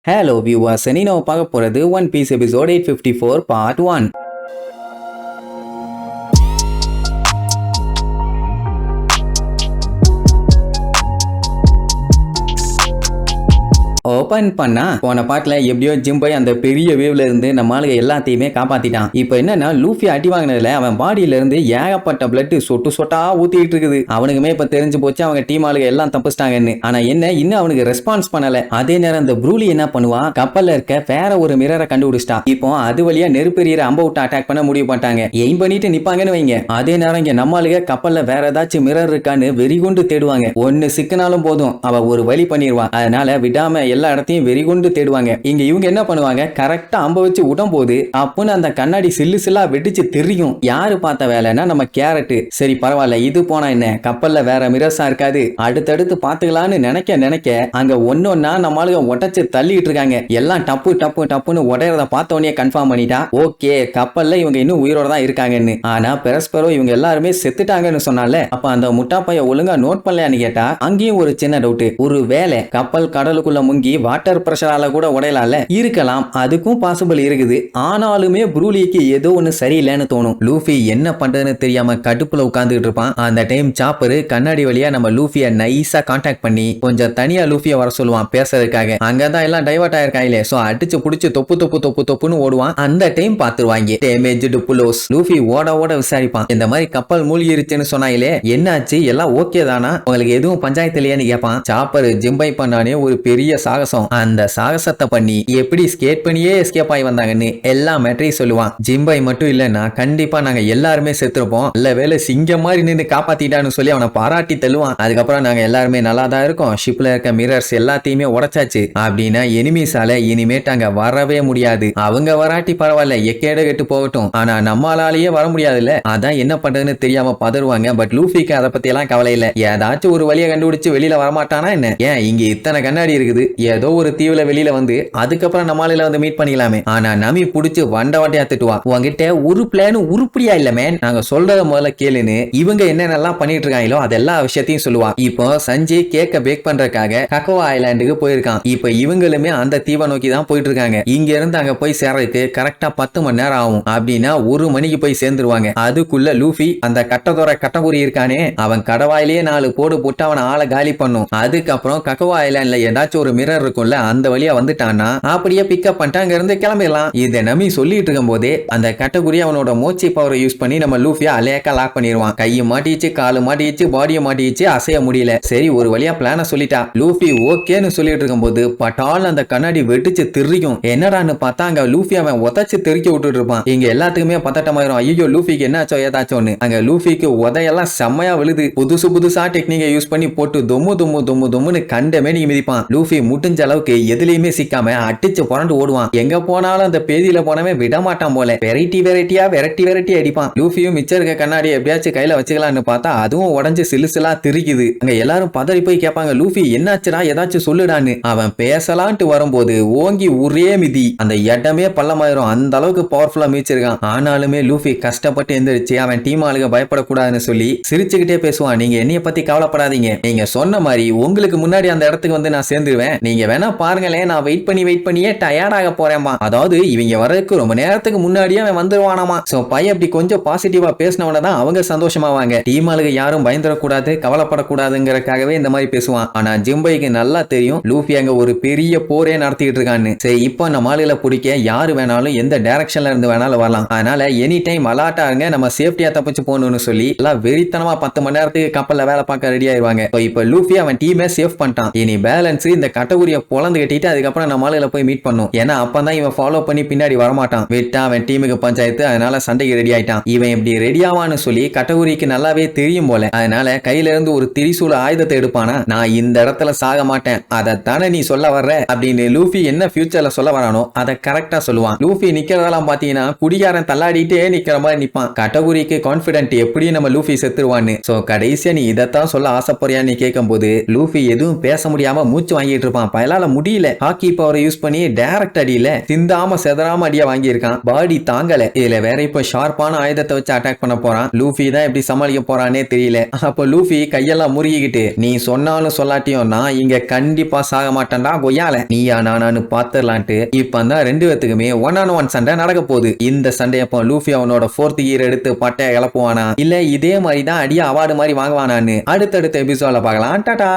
Hello viewers, நீ நம்ம பார்க்க போறது one piece episode 854 part 1. Open பண்ணா போன பாட்டுல எப்படியோ ஜிம்பை அந்த பெரிய வேவ்ல இருந்து நம்ம ஆளுங்க எல்லாத்தையுமே காப்பாத்திட்டான். இப்போ என்னன்னா லூஃபி அடி வாங்கினதுல அவன் பாடியில இருந்து ஏகப்பட்ட பிளட் சொட்டு சொட்டா ஊத்திட்டு இருக்குது. அவனுக்குமே இப்ப தெரிஞ்சு போச்சு அவங்க டீம் ஆளுங்க எல்லாம் தப்பிச்சிட்டாங்கன்னு. ஆனா என்ன இன்னும் அவனுக்கு ரெஸ்பான்ஸ் பண்ணல. அதே நேரம் இந்த ப்ரூலி என்ன பண்ணுவான், கப்பல்ல இருக்க வேற ஒரு மிரரை கண்டுபிடிச்சிட்டா. இப்போ அது வழியா நெருப்பெரிய அம்ப விட்டு அட்டாக் பண்ண முடிவு பண்ணிட்டாங்க. எய்ம் பண்ணிட்டு நிப்பாங்கன்னு வைங்க. அதே நேரம் இங்க நம்ம ஆளுங்க கப்பல்ல வேற ஏதாச்சும் மிரர் இருக்கான்னு வெறிகொண்டு தேடுவாங்க. ஒன்னு சிக்கினாலும் போதும் அவ ஒரு வழி பண்ணிடுவா. அதனால விடாம எல்லா இடத்தையும் வெறிகொண்டு தேடுவாங்க. இங்க இவங்க என்ன பண்ணுவாங்க, கரெக்டா அம்ப வச்சு விடும் போது அப்பன்னு அந்த கண்ணாடி சில்லு சில்லா வெடிச்சு தெரியும். யாரு பார்த்த வேலைன்னா நம்ம கேரட். சரி பரவாயில்ல, இது போனா என்ன, கப்பல்ல வேற மிரர்ஸா இருக்காது, அடுத்தடுத்து பாத்துக்கலான்னு நினைக்க அங்க ஒன்னொன்னா நம்மளுக்கு உடைச்சு தள்ளிட்டு இருக்காங்க. எல்லாம் டப்பு டப்பு டப்புன்னு உடையறத பார்த்த உடனே கன்ஃபார்ம் பண்ணிட்டா ஓகே கப்பல்ல இவங்க இன்னும் உயிரோட தான் இருக்காங்கன்னு. ஆனா பெரஸ்பரோ இவங்க எல்லாருமே செத்துட்டாங்கன்னு சொன்னால அப்ப அந்த முட்டாப்பைய ஒழுங்கா நோட் பண்ணலையான்னு கேட்டா அங்கேயும் ஒரு சின்ன டவுட். ஒரு வேலை கப்பல் கடலுக்குள்ள முங்கி வாட்டர் பிரஷரால கூட உடையலால இருக்கலாம், அதுக்கும் பாசிபிள் இருக்குது. ஆனாலுமே ப்ரூலிக்கு ஏதோ ஒன்னு சரியில்லைன்னு தோணும். லூஃபி என்ன பண்றதுன்னு தெரியாம கடுப்புல உட்கார்ந்துட்டு இருப்பான். அந்த டைம் சாப்பரு கண்ணாடி வழியா நம்ம லூஃபிய நைஸா கான்டாக்ட் பண்ணி கொஞ்சம் தனியா லூஃபிய வர சொல்லுவான் பேசுறதுக்காக. அங்கதான் எல்லாம் டைவர்ட் ஆயிருக்காங்களே, சோ அடிச்சு புடிச்சு தொப்புன்னு ஓடுவான். அந்த டைம் பாத்துருவாங்க டேமேஜ்டு புலோஸ். லூஃபி ஓட விசாரிப்பான், இந்த மாதிரி கப்பல் மூழ்கிருச்சுன்னு சொன்னாங்களே என்னாச்சு, எல்லாம் ஓகே தானா, உங்களுக்கு எதுவும் பஞ்சாயத்து இல்லையான்னு கேட்பான். சாப்பரு ஜிம்பை பண்ணானே ஒரு பெரிய சாகசம். அந்த சாகசத்தை பண்ணி எப்படி ஸ்கேட் பண்ணியே எஸ்கேப் ஆகி வந்தாங்கன்னு எல்லா மேட்டரையும் சொல்லுவான். ஜிம்பை மட்டும் இல்லைன்னா கண்டிப்பா நாங்க எல்லாருமே செத்துருப்போம், நல்ல வேலை சிங்கம் மாதிரி நின்று காப்பாத்திட்டான்னு சொல்லி அவனை பாராட்டி தள்ளுவான். அதுக்கப்புறம் நாங்க எல்லாருமே நல்லா தான் இருக்கோம், ஷிப்ல இருக்க மிரர்ஸ் எல்லாத்தையுமே உடைச்சாச்சு அப்படின்னா எனிமீஸால இனிமேட்டு அங்க வரவே முடியாது. அவங்க வராட்டி பரவாயில்ல, எக்கேட கெட்டு போகட்டும், ஆனா நம்மளாலேயே வர முடியாதுல்ல, அதான் என்ன பண்றதுன்னு தெரியாம பதறுவாங்க. பட் லூஃபிக்கு அதை பத்தி எல்லாம் கவலை இல்ல. ஏதாச்சும் ஒரு வழியை கண்டுபிடிச்சு வெளியில வரமாட்டானா என்ன, ஏன் இங்க இத்தனை கண்ணாடி இருக்குது, ஏதோ ஒரு தீவுல வெளியில வந்து அதுக்கப்புறம் நம்மளால வந்து மீட் பண்ணிக்கலாமே. ஆனா நமி புடிச்சு வண்டையா திட்டுவா, உங்ககிட்ட ஒரு பிளான் உருப்படியா இல்ல மேன், நாங்க சொல்றத முதல்ல கேளுன்னு இவங்க என்னென்னலாம் பண்ணிட்டு இருக்காங்களோ அதெல்லா விஷயத்தையும் சொல்லுவா. இப்போ சஞ்சய் கேக்க பேக் பண்றதுக்காக கக்கோவா ஐலாண்டுக்கு போயிருக்கான். இப்போ இவங்களுமே அந்த தீவை நோக்கி தான் போயிட்டு இருக்காங்க. இங்க இருந்து அங்க போய் சேர்றதுக்கு கரெக்டா 10 மணி நேரம் ஆகும். அப்படின்னா 1 மணிக்கு போய் சேர்ந்துருவாங்க. அதுக்குள்ள லூஃபி அந்த கட்டக்குறி இருக்கானே அவன் கடவாயிலேயே 4 போடு போட்டு அவனை ஆளை காலி பண்ணும். அதுக்கப்புறம் கக்கோவா ஐலாண்ட்ல ஏதாச்சும் ஒரு மிரர் இருக்கும்ல, அந்த வழியா வந்துட்டானா அப்படியே பிக்கப் பண்ணிட்டு அங்க இருந்து கிளம்பிடலாம். இதை நம்பி சொல்லிட்டு இருக்கும் போதே அந்த கேட்டகரி அவனோட மோச்சி பவரை யூஸ் பண்ணி நம்ம லூஃபியா அலேக்கா லாக் பண்ணிடுவான். கையை மாட்டிச்சு, காலு மாட்டிச்சு, பாடியை மாட்டிச்சு, அசைய முடியல. சரி ஒரு வழியா பிளான சொல்லிட்டா. லூஃபி ஓகேன்னு சொல்லிட்டு இருக்கும் போது பட்டால் அந்த கண்ணாடி வெடிச்சு தெரியும். என்னடான்னு பார்த்தா அங்க லூஃபி அவன் உதச்சு தெறிக்க விட்டுட்டு இருப்பான். இங்க எல்லாத்துக்குமே பதட்டமாயிரும், ஐயோ லூஃபிக்கு என்னாச்சோ ஏதாச்சோன்னு. அங்க லூஃபிக்கு உதையெல்லாம் செம்மையா விழுது. புதுசா டெக்னிக்கை யூஸ் பண்ணி போட்டு தொம்முன்னு கண்டமே நீ மிதிப்பான். லூஃபி முடிஞ்ச அளவுக்கு எதுலயுமே சிக்காம அடிச்சு புரண்டு ஓடுவான். எங்க போனாலும் அந்த பேதியில போனவன் விட மாட்டான் போல. வெரைட்டி அடிப்பான். லூஃபியும் மிச்சம் இருக்க கண்ணாடி எப்படியாச்சும் கையில வச்சுக்கலாம்னு பார்த்தா அதுவும் உடஞ்சு சிலுசிலா திரிக்குது. அங்க எல்லாரும் பதறி போய் கேட்பாங்க, லூஃபி என்னாச்சுடா ஏதாச்சும் சொல்லுடான்னு. அவன் பேசலான்ட்டு வரும்போது ஓங்கி ஒரே மிதி, அந்த இடமே பள்ளமாயிரும். அந்த அளவுக்கு பவர்ஃபுல்லா மிதிச்சிருக்கான். ஆனாலுமே லூஃபி கஷ்டப்பட்டு எந்திரிச்சு அவன் டீம் ஆளுங்க பயப்படக்கூடாதுன்னு சொல்லி சிரிச்சுக்கிட்டே பேசுவான். நீங்க என்னைய பத்தி கவலைப்படாதீங்க, நீங்க சொன்ன மாதிரி உங்களுக்கு முன்னாடி அந்த இடத்துக்கு வந்து நான் சேர்ந்துருவேன், நீங்க வேணா பாருங்களேன், நான் வெயிட் பண்ணியே டயர்டாக போறேன்மா. அதாவது இவங்க வரதுக்கு ரொம்ப நேரத்துக்கு முன்னாடியே அவன் வந்துருவானாமா. சோ பையன் அப்படி கொஞ்சம் பாசிட்டிவா பேசினவன தான் அவங்க சந்தோஷமாவாங்க. டீம் ஆளுங்க யாரும் பயந்துடக்கூடாது, கவலைப்படக்கூடாதுங்கிறதுக்காகவே இந்த மாதிரி பேசுவான். ஆனா ஜிம்பைக்கு நல்லா தெரியும் லூஃபி அங்க ஒரு பெரிய போரே நடத்திட்டு இருக்கான்னு. சரி இப்போ நம்ம ஆளுகளை பிடிக்க யாரு வேணாலும் எந்த டைரக்ஷன்ல இருந்து வேணாலும் வரலாம், அதனால எனி டைம் அலாட்டா இருங்க, நம்ம சேஃப்டியா தப்பிச்சு போகணும்னு சொல்லி எல்லாம் வெறித்தனமா 10 மணி நேரத்துக்கு கப்பல்ல வேலை பார்க்க ரெடி ஆயிருவாங்க. இப்போ லூஃபி அவன் டீமே சேஃப் பண்ணிட்டான். இனி பேலன்ஸ் இந்த கட்டகுரிய பொழந்து கட்டிட்டு அதுக்கப்புறம் நம்ம ஆளுகளை போய் மீட் பண்ணும். ஏன்னா அப்பதான் இவன் ஃபாலோ பண்ணி பின்னாடி வரமாட்டான். விட்டா அவன் டீமுக்கு பஞ்சாயத்து, அதனால சண்டைக்கு ரெடி ஆயிட்டான். இவன் இப்படி ரெடி ஆவான்னு சொல்லி கட்டகுரிக்கு நல்லாவே தெரியும் போல. அதனால கையில இருந்து ஒரு திரிசூல ஆயுதத்தை எடுப்பானா, நான் இந்த இடத்துல சாக மாட்டேன், அதைத்தானே நீ சொல்ல வர்ற அப்படின்னு லூஃபி என்ன ஃபியூச்சர்ல சொல்ல வரானோ அதை கரெக்டா சொல்லுவான். லூஃபி நிக்கிறதெல்லாம் பாத்தீங்கன்னா குடிகாரன் தள்ளாடிட்டே நிக்கிற மாதிரி நிப்பான். கட்டகுரிக்கு கான்பிடென்ட் எப்படி நம்ம லூஃபி செத்துருவான்னு. சோ கடைசியா நீ இதைத்தான் சொல்ல ஆசைப்படுறியான்னு கேட்கும் போது லூஃபி எதுவும் பேச முடியாம மூச்சு வாங்கிட்டு இருப்பான். இருந்திருப்பான். பயலால முடியல. ஹாக்கி பவரை யூஸ் பண்ணி டைரக்ட் அடியில சிந்தாம செதறாம அடியா வாங்கியிருக்கான். பாடி தாங்கல. இதுல வேற இப்ப ஷார்ப்பான ஆயுதத்தை வச்சு அட்டாக் பண்ண போறான். லூஃபி தான் எப்படி சமாளிக்க போறானே தெரியல. அப்ப லூஃபி கையெல்லாம் முறுகிக்கிட்டு, நீ சொன்னாலும் சொல்லாட்டியும் நான் இங்க கண்டிப்பா சாக மாட்டேன்டா கொய்யால, நீயா நானானு பாத்துடலான்ட்டு இப்ப தான் 2 பேத்துக்குமே 1-on-1 சண்டை நடக்க போகுது. இந்த சண்டையப்போ லூஃபி அவனோட 4th கியர் எடுத்து பட்டைய கிளப்புவானா, இல்ல இதே மாதிரி தான் அடியா அவார்டு மாதிரி வாங்குவானான்னு அடுத்தடுத்த எபிசோட்ல பார்க்கலாம். டாடா.